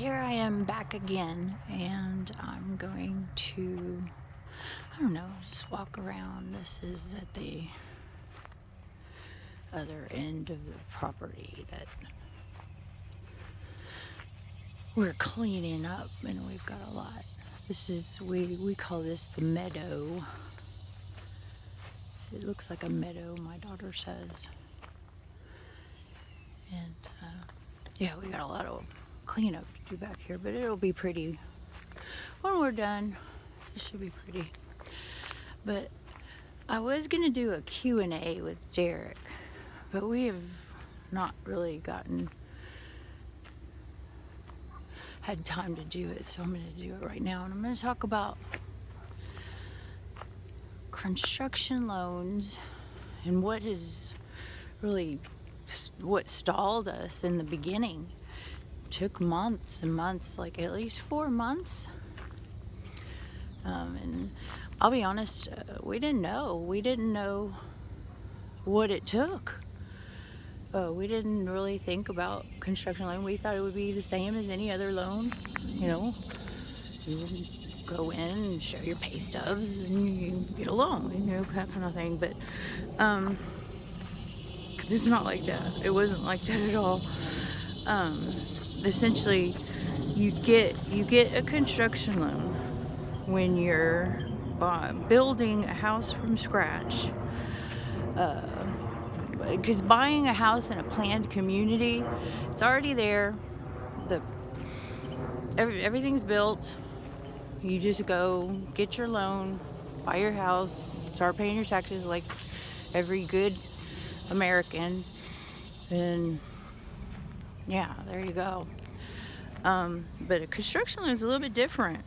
here I am back again, and I'm going to, I don't know, just walk around. This is at the other end of the property that we're cleaning up, and we've got a lot. This is, we call this the meadow. It looks like a meadow, my daughter says. And yeah, we got a lot of cleanup to do back here, but it'll be pretty when we're done. It should be pretty. But I was gonna do a Q&A with Derek, but we have not really had time to do it, so I'm gonna do it right now. And I'm gonna talk about construction loans and what stalled us in the beginning. Took months and months, like at least 4 months. And I'll be honest, we didn't know what it took. We didn't really think about construction loan. We thought it would be the same as any other loan. You know, you would go in and show your pay stubs and you get a loan, that kind of thing. But it's not like that. It wasn't like that at all. Essentially, you get a construction loan when you're building a house from scratch. Because buying a house in a planned community, it's already there. Everything's built. You just go get your loan, buy your house, start paying your taxes like every good American, and yeah, there you go. But a construction loan is a little bit different,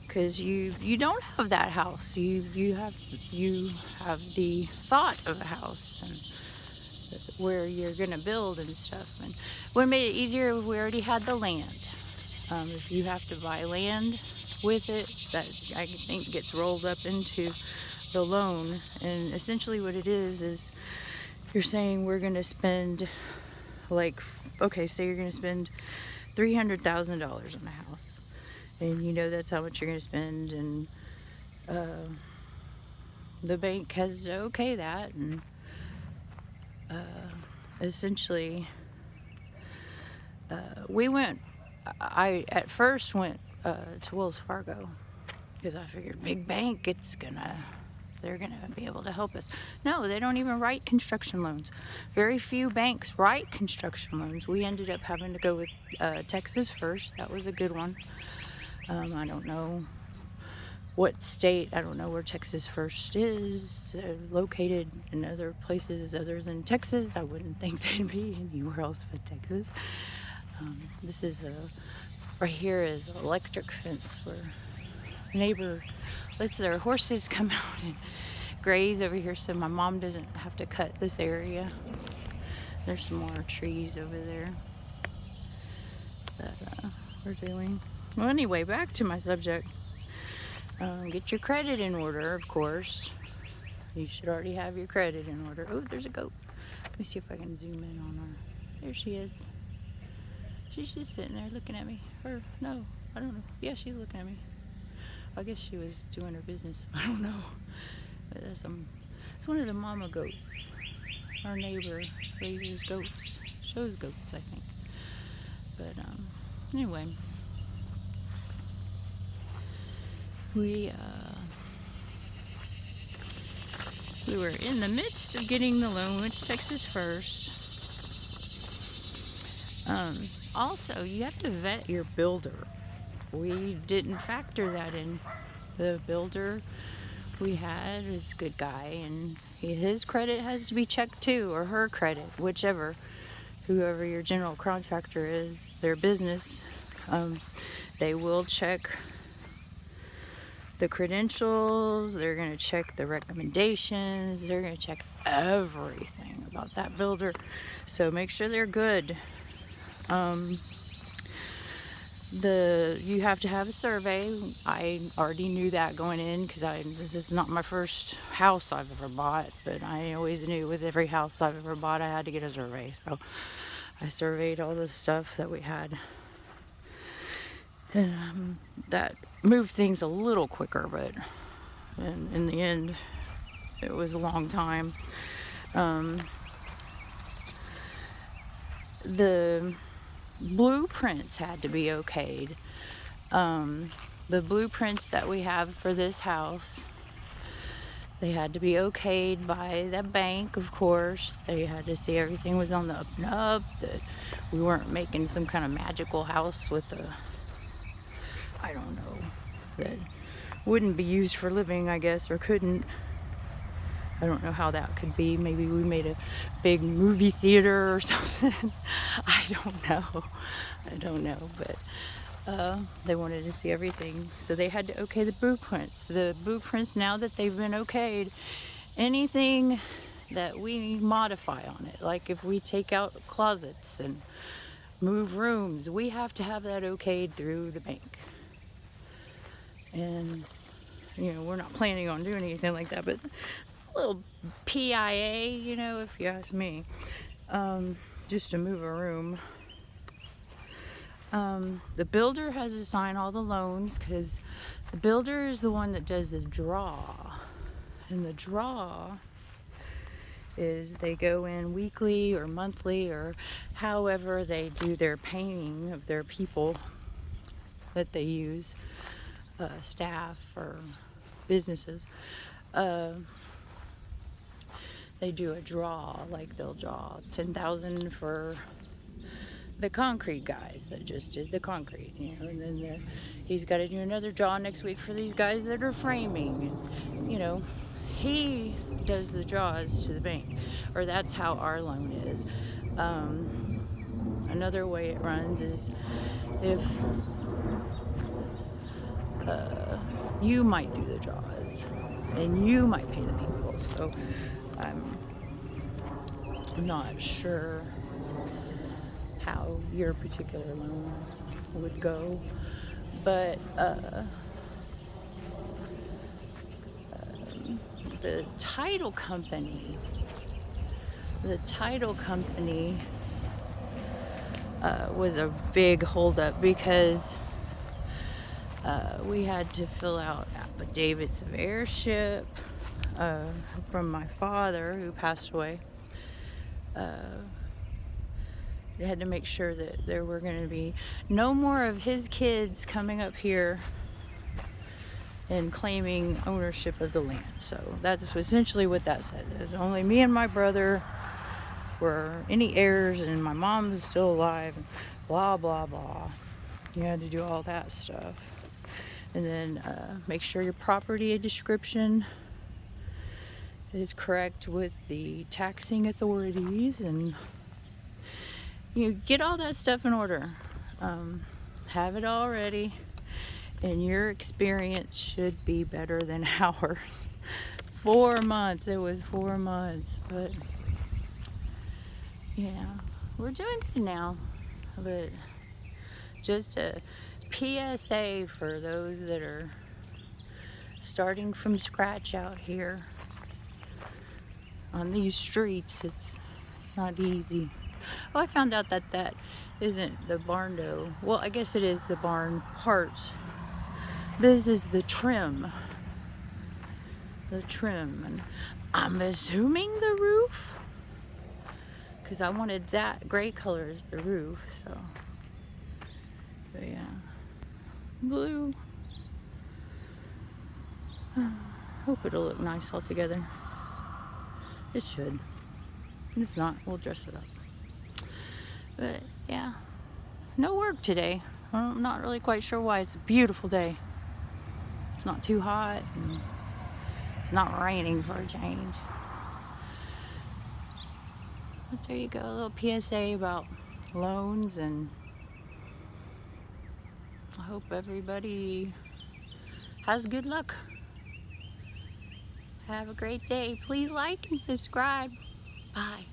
because you don't have that house. You have the thought of a house and where you're gonna build and stuff. And what made it easier, we already had the land. If you have to buy land with it, that I think gets rolled up into the loan. And essentially what it is you're saying we're gonna spend, like, okay, say you're gonna spend $300,000 on a house, and that's how much you're gonna spend, and the bank has to okay that, and essentially I at first went to Wells Fargo because I figured big bank, they're gonna be able to help us. No, they don't even write construction loans. Very few banks write construction loans. We ended up having to go with Texas First. That was a good one. I don't know what state, I don't know where Texas First is located in other places other than Texas. I wouldn't think they'd be anywhere else but Texas. This is right here is an electric fence where a neighbor lets their horses come out and graze over here, so my mom doesn't have to cut this area. There's some more trees over there that we're doing. Well, anyway, back to my subject. Get your credit in order, of course. You should already have your credit in order. Oh, there's a goat. Let me see if I can zoom in on her. There she is. She's just sitting there looking at me. Or, no, I don't know. Yeah, she's looking at me. I guess she was doing her business. I don't know. But it's one of the mama goats. Our neighbor raises goats. Shows goats, I think. But, anyway. We were in the midst of getting the loan, which Texas First. Also, you have to vet your builder. We didn't factor that in. The builder we had is a good guy, and his credit has to be checked too, or her credit, whichever. Whoever your general contractor is, their business, they will check the credentials, they're going to check the recommendations, they're going to check everything about that builder. So make sure they're good. You have to have a survey. I already knew that going in because this is not my first house I've ever bought, but I always knew with every house I've ever bought I had to get a survey. So I surveyed all the stuff that we had. And that moved things a little quicker, but in the end, it was a long time. The blueprints had to be okayed. The blueprints that we have for this house, they had to be okayed by the bank, of course. They had to see everything was on the up and up, that we weren't making some kind of magical house with a, I don't know, that wouldn't be used for living, I guess, or couldn't. I don't know how that could be. Maybe we made a big movie theater or something. I don't know, but they wanted to see everything, so they had to okay the blueprints. The blueprints, now that they've been okayed, anything that we modify on it, like if we take out closets and move rooms, we have to have that okayed through the bank. And we're not planning on doing anything like that, but a little PIA, if you ask me, just to move a room. The builder has to sign all the loans, because the builder is the one that does the draw. And the draw is they go in weekly or monthly, or however they do their painting of their people that they use, staff or businesses. They do a draw, like they'll draw 10,000 for the concrete guys that just did the concrete, and then he's got to do another draw next week for these guys that are framing, and he does the draws to the bank, or that's how our loan is. Another way it runs is if you might do the draws and you might pay the people, so I'm not sure how your particular loan would go, but the title company was a big holdup, because we had to fill out affidavits of heirship from my father, who passed away. They had to make sure that there were going to be no more of his kids coming up here and claiming ownership of the land. So that's essentially what that said. There's only me and my brother were any heirs, and my mom's still alive, blah blah blah. You had to do all that stuff, and then make sure your property description is correct with the taxing authorities, and get all that stuff in order. Have it all ready, and your experience should be better than ours. 4 months. It was 4 months, but we're doing good now. But just a PSA for those that are starting from scratch out here on these streets. It's not easy. Oh, I found out that isn't the barn door. Well, I guess it is the barn parts. This is the trim. And I'm assuming the roof, because I wanted that gray color as the roof. So yeah, blue. Hope it'll look nice all together. It should. If not, we'll dress it up. But yeah, no work today. I'm not really quite sure why. It's a beautiful day. It's not too hot, and it's not raining for a change. But there you go, a little PSA about loans, and I hope everybody has good luck. Have a great day. Please like and subscribe. Bye.